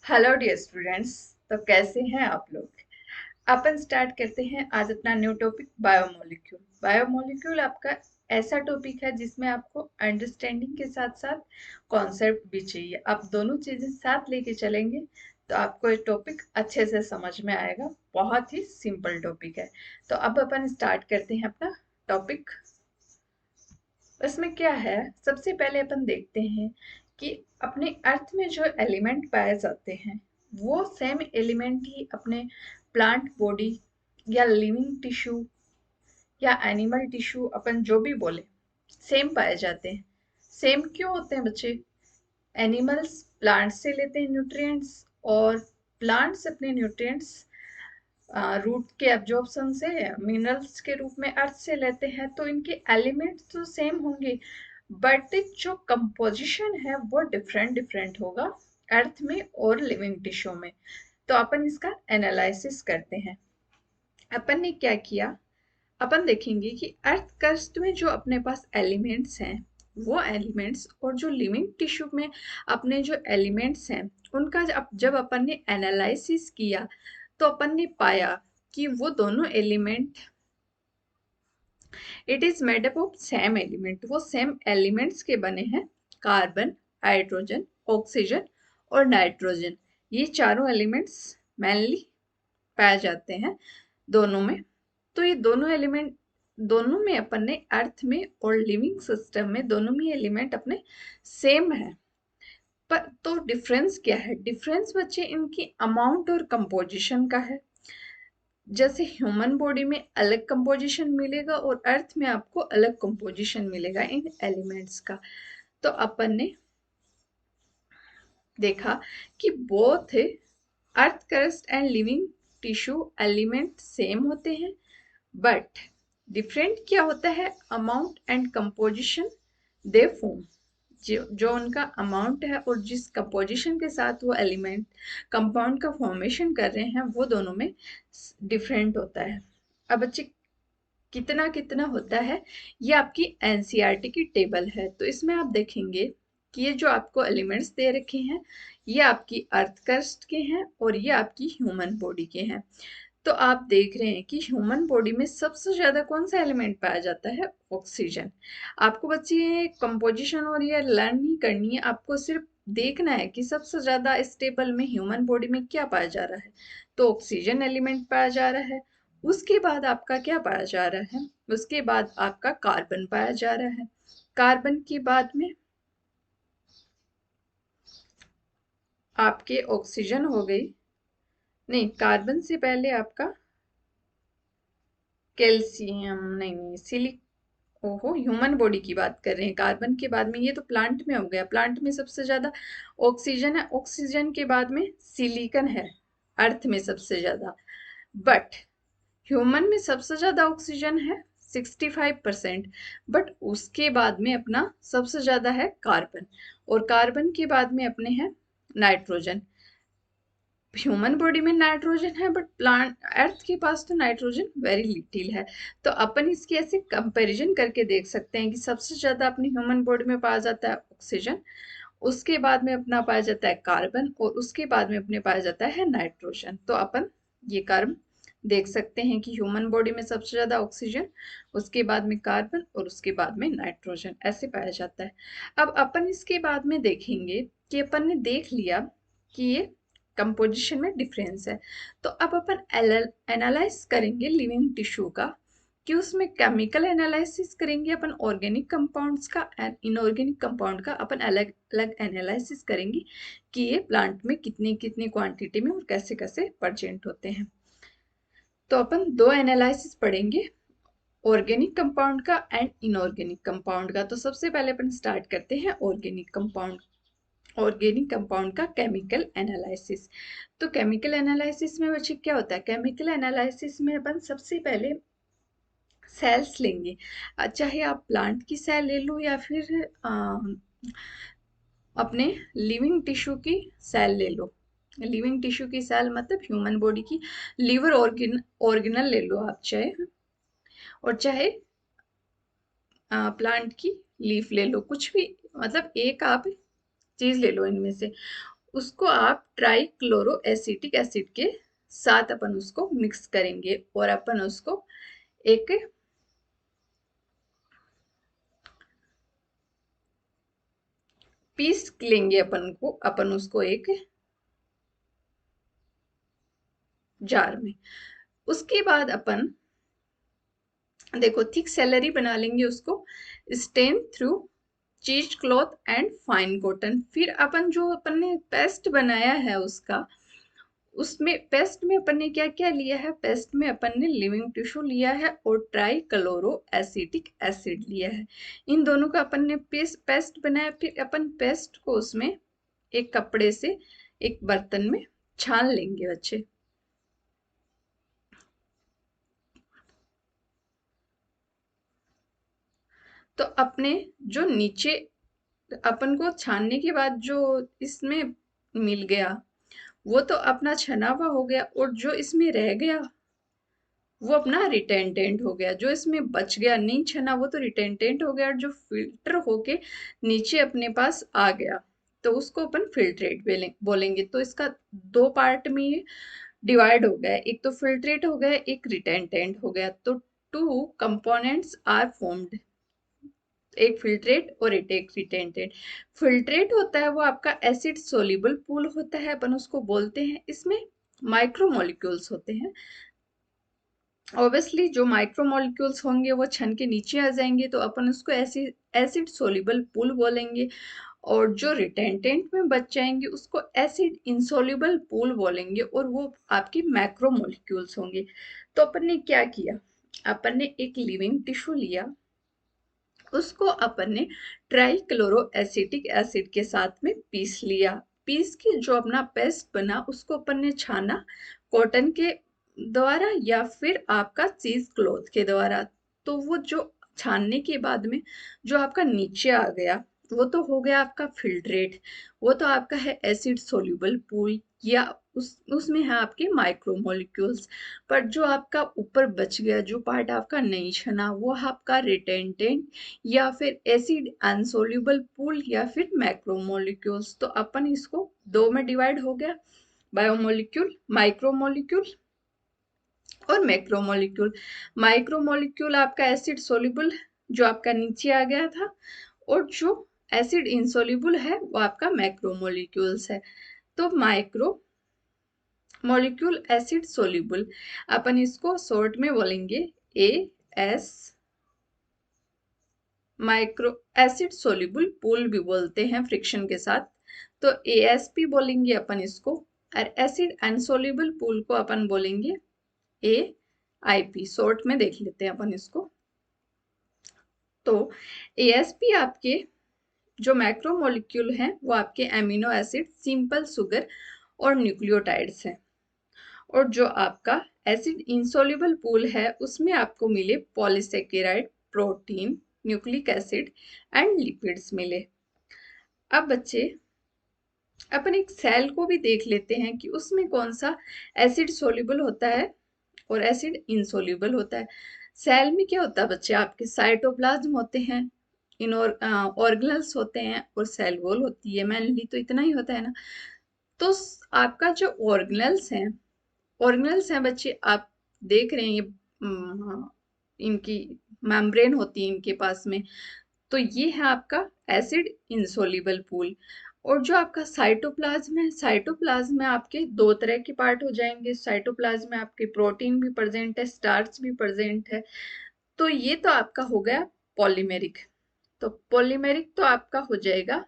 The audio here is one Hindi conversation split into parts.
Hello dear students. तो कैसे हैं आप लोग। अपन स्टार्ट करते हैं आज अपना न्यू टॉपिक बायोमोलिक्यूल। बायोमोलिक्यूल आपका ऐसा टॉपिक है जिसमें आपको अंडरस्टैंडिंग के साथ साथ कॉन्सेप्ट भी चाहिए। आप दोनों चीजें साथ लेके चलेंगे तो आपको ये टॉपिक अच्छे से समझ में आएगा। बहुत ही सिंपल टॉपिक है। तो अब अपन स्टार्ट करते हैं अपना टॉपिक। इसमें क्या है, सबसे पहले अपन देखते हैं कि अपने अर्थ में जो एलिमेंट पाए जाते हैं वो सेम एलिमेंट ही अपने प्लांट बॉडी या लिविंग टिश्यू या एनिमल टिश्यू, अपन जो भी बोले, सेम पाए जाते हैं। सेम क्यों होते हैं बच्चे? एनिमल्स प्लांट्स से लेते हैं न्यूट्रिएंट्स, और प्लांट्स अपने न्यूट्रिएंट्स रूट के एब्जॉर्प्शन से मिनरल्स के रूप में अर्थ से लेते हैं। तो इनके एलिमेंट्स तो सेम होंगे बट जो कंपोजिशन है वो डिफरेंट डिफरेंट होगा अर्थ में और लिविंग टिश्यू में। तो अपन इसका एनालिसिस करते हैं। अपन ने क्या किया, अपन देखेंगे कि अर्थ क्रस्ट में जो अपने पास एलिमेंट्स हैं वो एलिमेंट्स और जो लिविंग टिश्यू में अपने जो एलिमेंट्स हैं उनका जब अपन ने एनालिसिस किया तो अपन ने पाया कि वो दोनों element, it is made up of same element. वो सेम एलिमेंट्स के बने हैं। कार्बन, हाइड्रोजन, ऑक्सीजन और नाइट्रोजन, ये चारों एलिमेंट्स मेनली पाए जाते हैं दोनों में। तो ये दोनों एलिमेंट, दोनों में अपन ने अर्थ में और लिविंग सिस्टम में दोनों में एलिमेंट अपने सेम है। पर तो डिफरेंस क्या है? डिफरेंस बच्चे इनकी अमाउंट और कंपोजिशन का है। जैसे ह्यूमन बॉडी में अलग कंपोजिशन मिलेगा और अर्थ में आपको अलग कंपोजिशन मिलेगा इन एलिमेंट्स का। तो अपन ने देखा कि both earth crust and living tissue element same होते हैं, बट डिफरेंट क्या होता है? Amount and composition they form. जो उनका अमाउंट है और जिस कंपोजिशन के साथ वो एलिमेंट कंपाउंड का फॉर्मेशन कर रहे हैं वो दोनों में डिफरेंट होता है। अब बच्चे कितना कितना होता है, ये आपकी एनसीईआरटी की टेबल है। तो इसमें आप देखेंगे कि ये जो आपको एलिमेंट्स दे रखे हैं ये आपकी अर्थ क्रस्ट के हैं और ये आपकी ह्यूमन बॉडी के हैं। तो आप देख रहे हैं कि ह्यूमन बॉडी में सबसे ज्यादा कौन सा एलिमेंट पाया जाता है? ऑक्सीजन। आपको बच्चे ये कंपोजिशन और ये लर्न नहीं करनी है, आपको सिर्फ देखना है कि सबसे ज्यादा स्टेबल में ह्यूमन बॉडी में क्या पाया जा रहा है। तो ऑक्सीजन एलिमेंट पाया जा रहा है। उसके बाद आपका क्या पाया जा रहा है? उसके बाद आपका कार्बन पाया जा रहा है। कार्बन के बाद में आपके ऑक्सीजन हो गई, नहीं कार्बन से पहले आपका कैल्शियम, नहीं सिलिक, ओहो ह्यूमन बॉडी की बात कर रहे हैं। कार्बन के बाद में ये तो प्लांट में हो गया। प्लांट में सबसे ज्यादा ऑक्सीजन है, ऑक्सीजन के बाद में सिलिकन है अर्थ में सबसे ज्यादा। बट ह्यूमन में सबसे ज्यादा ऑक्सीजन है 65%, बट उसके बाद में अपना सबसे ज्यादा है कार्बन, और कार्बन के बाद में अपने हैं नाइट्रोजन। ह्यूमन बॉडी में नाइट्रोजन है बट प्लांट अर्थ के पास तो नाइट्रोजन वेरी लिटिल है। तो अपन इसकी ऐसे कंपैरिजन करके देख सकते हैं कि सबसे ज्यादा अपनी ह्यूमन बॉडी में पाया जाता है ऑक्सीजन, उसके बाद में अपना पाया जाता है कार्बन, और उसके बाद में अपने पाया जाता है नाइट्रोजन। तो अपन ये कर्व देख सकते हैं कि ह्यूमन बॉडी में सबसे ज्यादा ऑक्सीजन, उसके बाद में कार्बन और उसके बाद में नाइट्रोजन ऐसे पाया जाता है। अब अपन इसके बाद में देखेंगे कि अपन ने देख लिया कि ये कंपोजिशन में डिफरेंस है। तो अब अपन एनालाइज करेंगे लिविंग टिश्यू का, कि उसमें केमिकल एनालिसिस करेंगे अपन ऑर्गेनिक कंपाउंड्स का एंड इनऑर्गेनिक कंपाउंड का अपन अलग अलग एनालिसिस करेंगे कि ये प्लांट में कितनी कितनी क्वांटिटी में और कैसे कैसे प्रेजेंट होते हैं। तो अपन दो एनालिसिस पढ़ेंगे, ऑर्गेनिक कंपाउंड का एंड इनऑर्गेनिक कंपाउंड का। तो सबसे पहले अपन स्टार्ट करते हैं ऑर्गेनिक कंपाउंड, ऑर्गेनिक कंपाउंड का केमिकल एनालिसिस। तो केमिकल एनालिसिस में बच्चे क्या होता है? केमिकल एनालिसिस में अपन सबसे पहले सेल्स लेंगे, चाहे आप प्लांट की सेल ले लो या फिर अपने लिविंग टिश्यू की सेल ले लो। लिविंग टिश्यू की सेल मतलब ह्यूमन बॉडी की लिवर ऑर्गेनल ले लो आप, चाहे और चाहे प्लांट की लीफ ले लो, कुछ भी, मतलब एक आप चीज ले लो इनमें से। उसको आप ट्राई क्लोरो एसिटिक एसिड के साथ अपन उसको मिक्स करेंगे और अपन उसको एक पीस लेंगे, अपन उसको एक जार में। उसके बाद अपन देखो थिक सैलरी बना लेंगे उसको, स्टेन थ्रू चीज क्लॉथ एंड फाइन कॉटन। फिर अपन जो अपन ने पेस्ट बनाया है उसका, उसमें पेस्ट में अपन ने क्या क्या लिया है, पेस्ट में अपन ने लिविंग टिश्यू लिया है और ट्राई क्लोरो एसिटिक एसिड लिया है। इन दोनों का अपन ने पेस्ट बनाया। फिर अपन पेस्ट को उसमें एक कपड़े से एक बर्तन में छान लेंगे बच्चे। तो अपने जो नीचे अपन को छानने के बाद जो इसमें मिल गया वो तो अपना छना हुआ हो गया, और जो इसमें रह गया वो अपना रिटेंटेंट हो गया। जो इसमें बच गया नहीं छना वो तो रिटेंटेंट हो गया, और जो फिल्टर होके नीचे अपने पास आ गया तो उसको अपन फिल्ट्रेट बोलेंगे। तो इसका दो पार्ट में ये डिवाइड हो गया, एक तो फिल्ट्रेट हो गया, एक रिटेंटेंट हो गया। तो टू कंपोनेंट्स आर फॉर्म्ड, एक फिल्ट्रेट और एक रिटेंटेंट। फिल्ट्रेट होता है वो आपका एसिड सोल्यूबल पूल होता है, अपन उसको बोलते हैं। इसमें माइक्रोमोलिक्यूल्स होते हैं। ऑब्वियसली जो माइक्रोमोलिक्यूल्स होंगे वो छन के नीचे आ जाएंगे, तो अपन उसको एसिड सोल्यूबल पूल बोलेंगे। और जो रिटेंटेंट में बच जाएंगे उसको एसिड इंसोल्यूबल पूल बोलेंगे, और वो आपकी मैक्रोमोलिक्यूल्स होंगे। तो अपन ने क्या किया, अपन ने एक लिविंग टिश्यू लिया, उसको अपन ने ट्राई क्लोरो एसिटिक एसिड के साथ में पीस लिया। पीस के जो अपना पेस्ट बना उसको अपन ने छाना कॉटन के द्वारा या फिर आपका चीज क्लॉथ के द्वारा। तो वो जो छानने के बाद में जो आपका नीचे आ गया वो तो हो गया आपका फिल्ट्रेट, वो तो आपका है एसिड सोल्यूबल पूल, या उसमें है आपके माइक्रोमोलिक्यूल्स। पर जो आपका ऊपर बच गया, जो पार्ट आपका नहीं छना, वो आपका रिटेंटेंट या फिर एसिड अनसोल्यूबल पूल या फिर मैक्रोमोलिक्यूल्स। तो अपन इसको दो में डिवाइड हो गया, बायोमोलिक्यूल, माइक्रोमोलिक्यूल और मैक्रोमोलिक्यूल। माइक्रोमोलिक्यूल आपका एसिड सोल्यूबल जो आपका नीचे आ गया था, और जो एसिड इंसोल्यूबल है वो आपका मैक्रोमोलिक्यूल्स है। तो माइक्रो मॉलिक्यूल एसिड सोल्यूबल, अपन इसको शॉर्ट में बोलेंगे as, micro acid soluble pool भी बोलते हैं फ्रिक्शन के साथ, तो एएसपी बोलेंगे अपन इसको। और एसिड अनसोल्यूबल पूल को अपन बोलेंगे एआईपी, शॉर्ट में देख लेते हैं अपन इसको। तो एएसपी आपके जो मैक्रोमोलिक्यूल हैं वो आपके एमिनो एसिड, सिंपल शुगर और न्यूक्लियोटाइड्स हैं। और जो आपका एसिड इंसोल्यूबल पूल है उसमें आपको मिले polysaccharide, protein, nucleic acid and lipids मिले। अब बच्चे अपन एक सेल को भी देख लेते हैं कि उसमें कौन सा एसिड सोल्यूबल होता है और एसिड इंसोल्यूबल होता है। सेल में क्या होता है बच्चे, आपके साइटोप्लाज्म होते हैं, इन ऑर्गेनल्स होते हैं और सेल वॉल होती है। मेनली तो इतना ही होता है ना। तो आपका जो ऑर्गेनल्स हैं बच्चे, आप देख रहे हैं ये हाँ, इनकी मेम्ब्रेन होती है इनके पास में। तो ये है आपका एसिड इंसोल्यूबल पूल। और जो आपका साइटोप्लाज्म है, साइटोप्लाज्म में आपके दो तरह के पार्ट हो जाएंगे। साइटोप्लाज्म में आपके प्रोटीन भी प्रेजेंट है, स्टार्च भी प्रेजेंट है। तो ये तो आपका हो गया पॉलीमेरिक। तो पॉलीमेरिक तो आपका हो जाएगा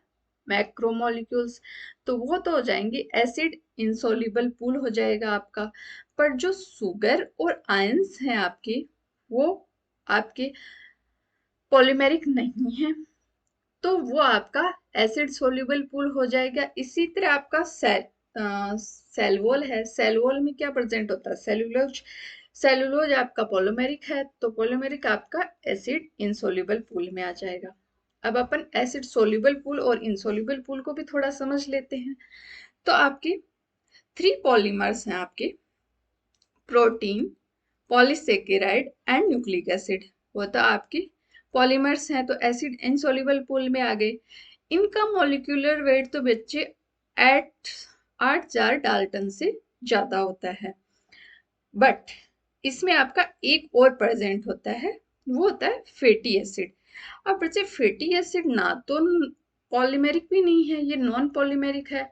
मैक्रोमोलिक्यूल्स, तो वो तो हो जाएंगे एसिड इंसोल्यूबल पूल हो जाएगा आपका। पर जो सुगर और आयंस हैं आपके, वो आपके पॉलीमेरिक नहीं है, तो वो आपका एसिड सोल्यूबल पूल हो जाएगा। इसी तरह आपका सेल वॉल है, सेल वॉल में क्या प्रेजेंट होता है, सेलुलोज। सेलुलोज आपका पॉलीमेरिक है, तो पॉलीमेरिक आपका एसिड इंसोल्यूबल पूल में आ जाएगा। अब अपन एसिड सोल्यूबल पूल और इंसोल्यूबल पूल को भी थोड़ा समझ लेते हैं। तो आपके थ्री पॉलीमर्स हैं, आपके protein, polysaccharide and nucleic acid. वो तो आपके पॉलीमर्स हैं, तो एसिड इनसॉल्युबल पूल में आ गए। इनका मॉलिक्यूलर वेट तो बच्चे 8 8,000 डाल्टन से ज्यादा होता है। बट इसमें आपका एक और प्रेजेंट होता है, वो होता है फैटी एसिड। अब बच्चे फैटी एसिड ना तो पॉलीमेरिक भी नहीं है, ये नॉन पॉलीमेरिक है,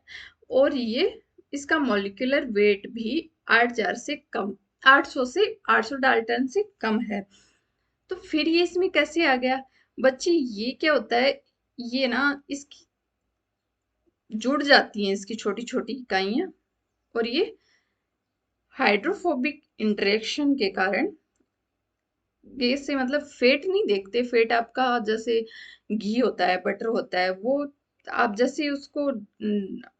और ये इसका मॉलिक्यूलर वेट भी 8,000 से कम, 800 से 800 डाल्टन से कम है। तो फिर ये इसमें कैसे आ गया बच्चे? ये क्या होता है, ये ना इसकी जुड़ जाती हैं इसकी छोटी छोटी इकाइयां, और ये हाइड्रोफोबिक इंटरेक्शन के कारण ये से मतलब फेट नहीं देखते, फेट आपका जैसे घी होता है, बटर होता है, वो आप जैसे उसको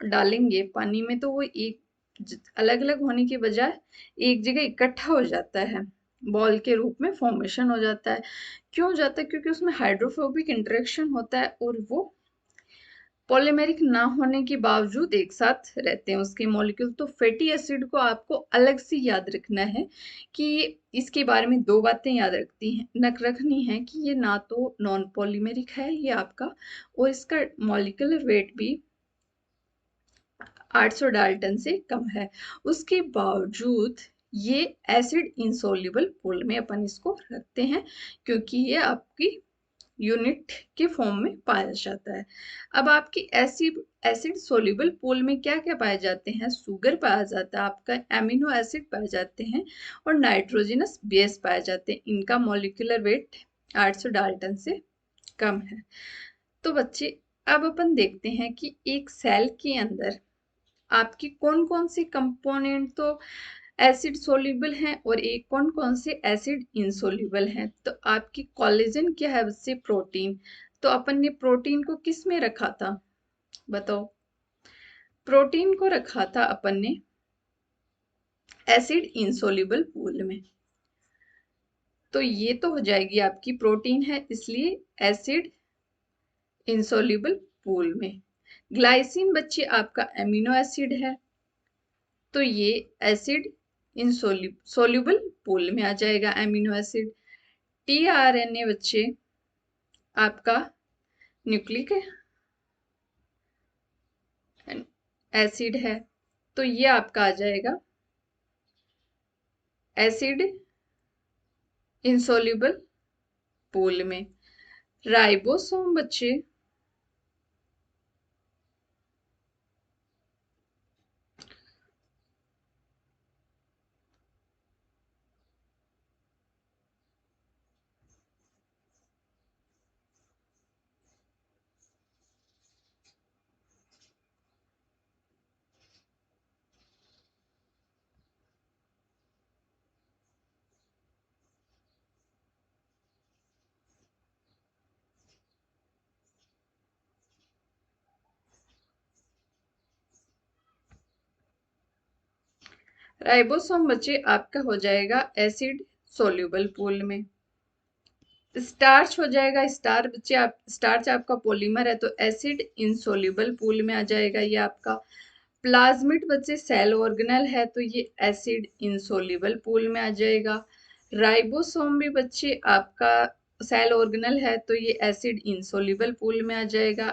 डालेंगे पानी में तो वो एक अलग अलग होने के बजाय एक जगह इकट्ठा हो जाता है, बॉल के रूप में फॉर्मेशन हो जाता है। क्यों हो जाता है? क्योंकि उसमें हाइड्रोफोबिक इंटरेक्शन होता है, और वो पॉलीमेरिक ना होने के बावजूद एक साथ रहते हैं उसके मॉलिक्यूल। तो फैटी एसिड को आपको अलग से याद रखना है कि इसके बारे में दो बातें याद रखनी है कि ये ना तो नॉन पॉलीमेरिक है ये आपका, और इसका मॉलिक्यूलर वेट भी 800 डाल्टन से कम है। उसके बावजूद ये एसिड इंसॉल्युबल पूल में अपन इसको रखते हैं, क्योंकि ये आपकी यूनिट के फॉर्म में पाया जाता है। अब आपकी एसिड एसिड सोल्यूबल पूल में क्या क्या पाए जाते हैं? शुगर पाया जाता है, आपका एमिनो एसिड पाए जाते हैं, और नाइट्रोजनस बेस पाए जाते हैं। इनका मॉलिक्यूलर वेट 800 डाल्टन से कम है। तो बच्चे अब अपन देखते हैं कि एक सेल के अंदर आपकी कौन कौन सी कंपोनेंट तो एसिड सोल्यूबल हैं, और एक कौन कौन से एसिड इंसोल्यूबल हैं। तो आपकी कोलेजन क्या है बच्चे? प्रोटीन। तो अपन ने प्रोटीन को किस में रखा था बताओ? प्रोटीन को रखा था अपन ने एसिड इंसोल्यूबल पूल में। तो ये तो हो जाएगी आपकी प्रोटीन है, इसलिए एसिड इंसोल्यूबल पूल में। ग्लाइसिन बच्चे आपका एमिनो एसिड है, तो ये एसिड सोल्यूबल पूल में आ जाएगा, एमिनो एसिड। टीआरएनए बच्चे आपका न्यूक्लिक एसिड है, तो ये आपका आ जाएगा एसिड इंसोल्यूबल पूल में। राइबोसोम बच्चे राइबोसोम बच्चे आपका हो जाएगा एसिड सोल्यूबल पूल में। स्टार्च हो जाएगा, स्टार बच्चे आप स्टार्च आपका पॉलीमर है, तो एसिड इनसोल्यूबल पूल में आ जाएगा ये आपका। प्लाज्मिड बच्चे सेल ऑर्गेनल है, तो ये एसिड इनसोल्यूबल पूल में आ जाएगा। राइबोसोम भी बच्चे आपका सेल ऑर्गेनल है, तो ये एसिड इनसोल्यूबल पूल में आ जाएगा।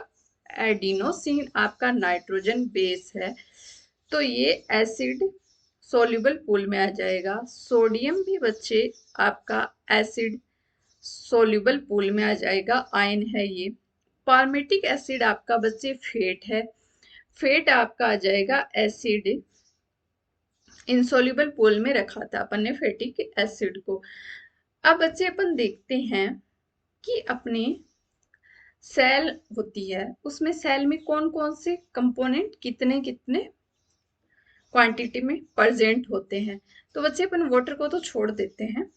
एडिनोसिन आपका नाइट्रोजन बेस है, तो ये एसिड सोल्यूबल पूल में आ जाएगा। सोडियम भी बच्चे आपका एसिड सोल्यूबल पूल में आ जाएगा, आयन है ये। पार्मेटिक एसिड आपका बच्चे फेट है, फेट आपका आ जाएगा एसिड इंसोल्यूबल पूल में रखा था अपन ने फैटिक एसिड को। अब बच्चे अपन देखते हैं कि अपने सेल होती है, उसमें सेल में कौन कौन से कंपोनेंट कितने कितने क्वांटिटी में प्रेजेंट होते हैं। तो बच्चे अपन वाटर को तो छोड़ देते हैं,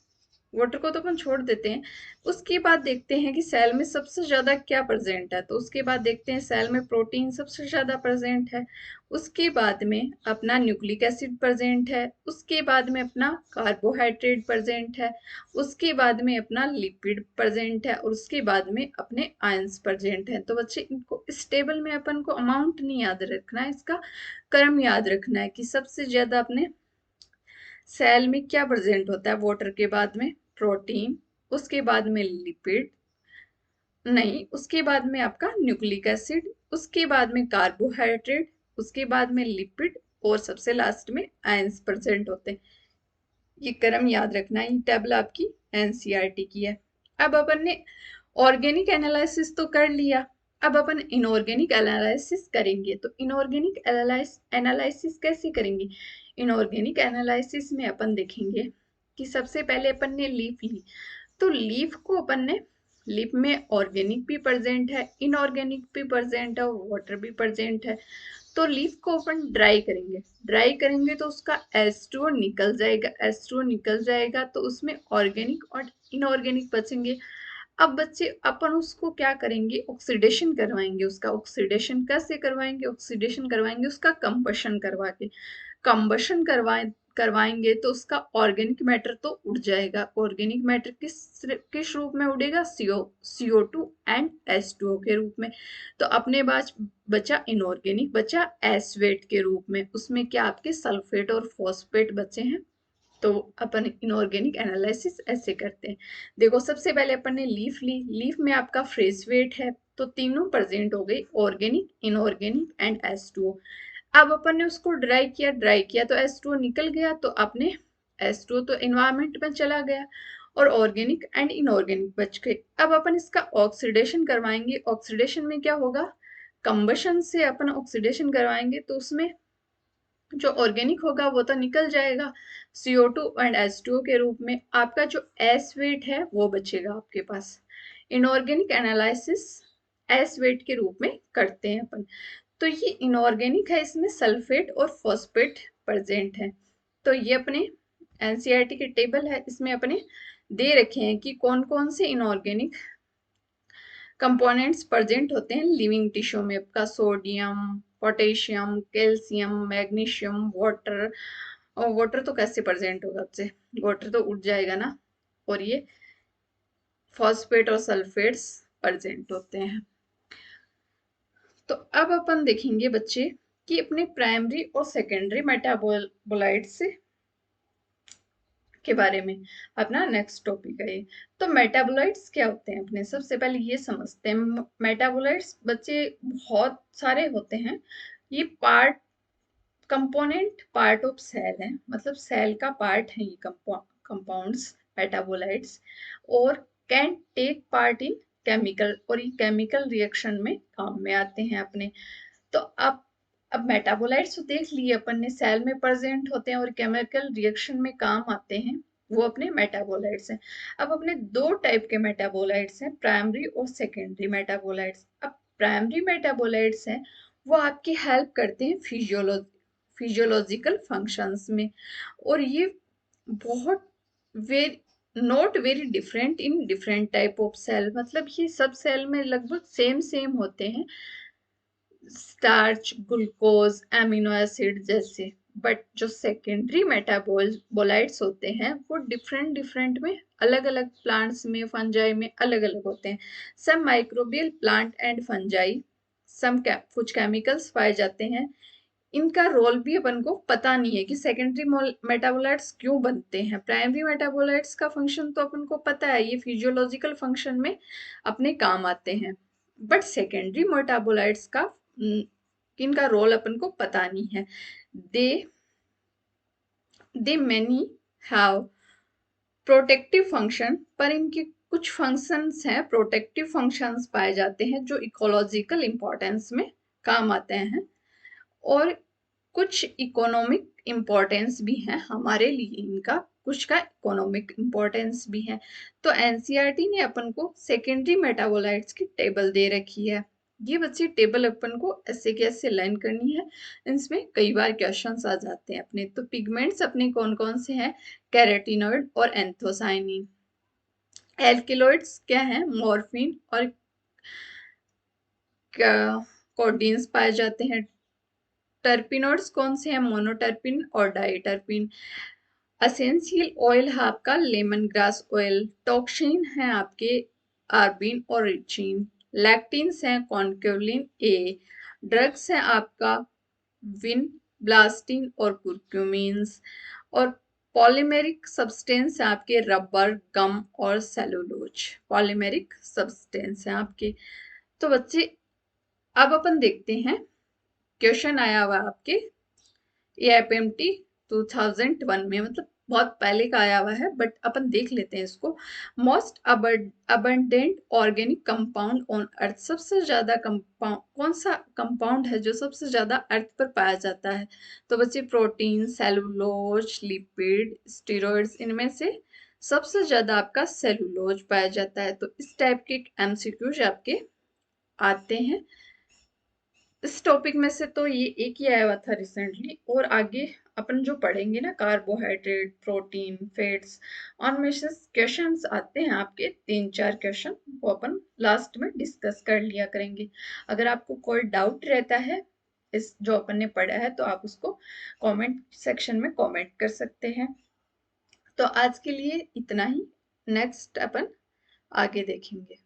वाटर को तो अपन छोड़ देते हैं। उसके बाद देखते हैं कि सेल में सबसे ज्यादा क्या प्रेजेंट है, तो उसके बाद देखते हैं सेल में प्रोटीन सबसे ज्यादा प्रेजेंट है, उसके बाद में अपना न्यूक्लिक एसिड प्रेजेंट है, उसके बाद में अपना कार्बोहाइड्रेट प्रेजेंट है, उसके बाद में अपना लिपिड प्रेजेंट है, और उसके बाद में अपने आयंस प्रेजेंट है। तो बच्चे इनको इस टेबल में अपन को अमाउंट नहीं याद रखना है, इसका क्रम याद रखना है कि सबसे ज्यादा अपने सेल में क्या प्रेजेंट होता है। वाटर के बाद में प्रोटीन, उसके बाद में लिपिड, नहीं उसके बाद में आपका न्यूक्लिक एसिड, उसके बाद में कार्बोहाइड्रेट, उसके बाद में लिपिड और सबसे लास्ट में आयंस प्रेजेंट होते हैं। ये क्रम याद रखना, ये टेबल आपकी एनसीईआरटी की है। अब अपन ने ऑर्गेनिक एनालिसिस तो कर लिया, अब अपन इनऑर्गेनिक एनालिसिस करेंगे। तो इनऑर्गेनिक एनालिसिस कैसे करेंगे? इनऑर्गेनिक एनालिसिस में अपन देखेंगे कि सबसे पहले अपन ने लीफ ली, तो लीफ को अपन ने, लीफ में ऑर्गेनिक भी प्रेजेंट है, इनऑर्गेनिक भी प्रेजेंट है और वाटर भी प्रेजेंट है। तो लीफ को अपन ड्राई करेंगे, ड्राई करेंगे तो उसका H2O निकल जाएगा, H2O निकल जाएगा तो उसमें ऑर्गेनिक और इनऑर्गेनिक बचेंगे। अब बच्चे अपन उसको क्या करेंगे, ऑक्सीडेशन करवाएंगे। उसका ऑक्सीडेशन कैसे करवाएंगे? ऑक्सीडेशन करवाएंगे उसका कंबशन करवा के, कंबशन करवाएंगे तो उसका ऑर्गेनिक मैटर तो उड़ जाएगा। ऑर्गेनिक मैटर किस रूप में उड़ेगा? CO2 एंड H2O के रूप में। तो अपने पास बचा इनऑर्गेनिक, बचा एसवेट के रूप में। उसमें क्या आपके सल्फेट और फॉस्फेट बचे हैं। तो अपन इनऑर्गेनिक एनालिसिस ऐसे करते हैं। देखो सबसे पहले अपन ने लीफ ली, लीफ में आपका फ्रेश वेट है, तो तीनों प्रेजेंट हो गई, ऑर्गेनिक, इनऑर्गेनिक एंड H2O। अब अपन ने उसको ड्राई किया, ड्राई किया तो H2O निकल गया, तो आपने H2O तो एनवायरमेंट में चला गया और ऑर्गेनिक एंड इनऑर्गेनिक बच गए। अब अपन इसका ऑक्सीडेशन करवाएंगे। ऑक्सीडेशन में क्या होगा? कंबशन से अपन ऑक्सीडेशन करवाएंगे तो उसमें जो ऑर्गेनिक होगा वो तो निकल जाएगा CO2 एंड H2O के रूप में। आपका जो एस वेट है वो बचेगा आपके पास। इनऑर्गेनिक एनालिसिस एस वेट के रूप में करते हैं अपन। तो ये इनऑर्गेनिक है, इसमें सल्फेट और फॉस्फेट प्रेजेंट है। तो ये अपने एनसीईआरटी के टेबल है, इसमें अपने दे रखे हैं कि कौन कौन से इनऑर्गेनिक कंपोनेंट्स प्रेजेंट होते हैं लिविंग टिश्यू में। आपका sodium, potassium, calcium, magnesium, water. और वाटर तो कैसे प्रेजेंट होगा आपसे, वाटर तो उड़ जाएगा ना। और ये फॉस्फेट और सल्फेट्स प्रेजेंट होते हैं। तो अब अपन देखेंगे बच्चे कि अपने प्राइमरी और सेकेंडरी मेटाबोलाइट्स के बारे में अपना नेक्स्ट टॉपिक है ये। तो मेटाबोलाइट्स क्या होते हैं अपने, सबसे पहले ये समझते हैं। मेटाबोलाइट्स बच्चे बहुत सारे होते हैं। ये कंपोनेंट पार्ट ऑफ सेल है, मतलब सेल का पार्ट है ये कंपाउंड्स मेटाबोलाइट्स, और can take part in chemical, और ये केमिकल रिएक्शन में काम में आते हैं अपने। तो अब मेटाबोलाइट्स तो देख लिए अपन ने, सेल में प्रेजेंट होते हैं और केमिकल रिएक्शन में काम आते हैं, वो अपने मेटाबोलाइट्स हैं। अब अपने दो टाइप के मेटाबोलाइट्स हैं, प्राइमरी और सेकेंडरी मेटाबोलाइट्स। अब प्राइमरी मेटाबोलाइट्स हैं वो आपकी हेल्प करते हैं फिजियोलॉजिकल फंक्शंस में, और ये बहुत very not very different in different type of cell, मतलब ये सब सेल में लगभग सेम सेम होते हैं, स्टार्च, ग्लूकोज, एमिनो एसिड जैसे। बट जो सेकेंडरी मेटाबोलाइट्स होते हैं वो डिफरेंट डिफरेंट में, अलग अलग प्लांट्स में, फंजाई में अलग अलग होते हैं। सम माइक्रोबियल प्लांट एंड फंजाई, कुछ केमिकल्स पाए जाते हैं। इनका रोल भी अपन को पता नहीं है कि सेकेंडरी मेटाबोलाइट्स क्यों बनते हैं। प्राइमरी मेटाबोलाइट्स का फंक्शन तो अपन को पता है, ये फिजियोलॉजिकल फंक्शन में अपने काम आते हैं। बट सेकेंडरी मेटाबोलाइट्स का इनका रोल अपन को पता नहीं है। दे दे मैनी हैव प्रोटेक्टिव फंक्शन, पर इनके कुछ फंक्शंस हैं, प्रोटेक्टिव फंक्शंस पाए जाते हैं जो इकोलॉजिकल इंपॉर्टेंस में काम आते हैं, और कुछ इकोनॉमिक इम्पोर्टेंस भी है हमारे लिए इनका, कुछ का इकोनॉमिक इम्पोर्टेंस भी है। तो एनसीईआरटी ने अपन को सेकेंडरी मेटाबोलाइट्स की टेबल दे रखी है। ये बच्चे टेबल अपन को ऐसे कैसे लाइन करनी है, इसमें कई बार क्वेश्चंस आ जाते हैं अपने। तो पिगमेंट्स अपने कौन कौन से हैं? कैरोटीनॉइड और एंथोसाइनिन। एल्किलॉइड्स क्या है? मॉर्फिन और कोडीन्स पाए जाते हैं। टर्पिनोइड्स कौन से हैं? मोनोटर्पिन और डाइटर्पिन। असेंशियल ऑयल है आपका लेमन ग्रास ऑयल। टॉक्सिन है आपके आर्बिन और रिचिन। लैक्टिन्स हैं कॉन्क्योलिन ए। ड्रग्स हैं आपका विन ब्लास्टिन और कुर्क्यूमिन्स। और पॉलीमेरिक सब्सटेंस है आपके रबर, गम और सेलुलोज। पॉलीमेरिक सब्सटेंस है आपके। तो बच्चे अब अपन देखते हैं क्वेश्चन आया हुआ आपके AIPMT 2001 में, मतलब बहुत पहले का आया हुआ है, बट अपन देख लेते हैं इसको। Most abundant organic compound on earth, सबसे ज्यादा कंपाउंड कौन सा कंपाउंड है जो सबसे ज्यादा अर्थ पर पाया जाता है? तो बच्चे प्रोटीन, सेलुलोज, लिपिड, स्टेरॉइड्स, इनमें से सबसे ज्यादा आपका सेलुलोज पाया जाता है। तो इस टाइप के MCQs आपके आते हैं। इस टॉपिक में से तो ये एक ही आया हुआ था रिसेंटली, और आगे अपन जो पढ़ेंगे ना, कार्बोहाइड्रेट, प्रोटीन, फैट्स, उनमें से क्वेश्चंस आते हैं आपके 3-4 क्वेश्चन, वो अपन लास्ट में डिस्कस कर लिया करेंगे। अगर आपको कोई डाउट रहता है इस जो अपन ने पढ़ा है, तो आप उसको कमेंट सेक्शन में कमेंट कर सकते हैं। तो आज के लिए इतना ही, नेक्स्ट अपन आगे देखेंगे।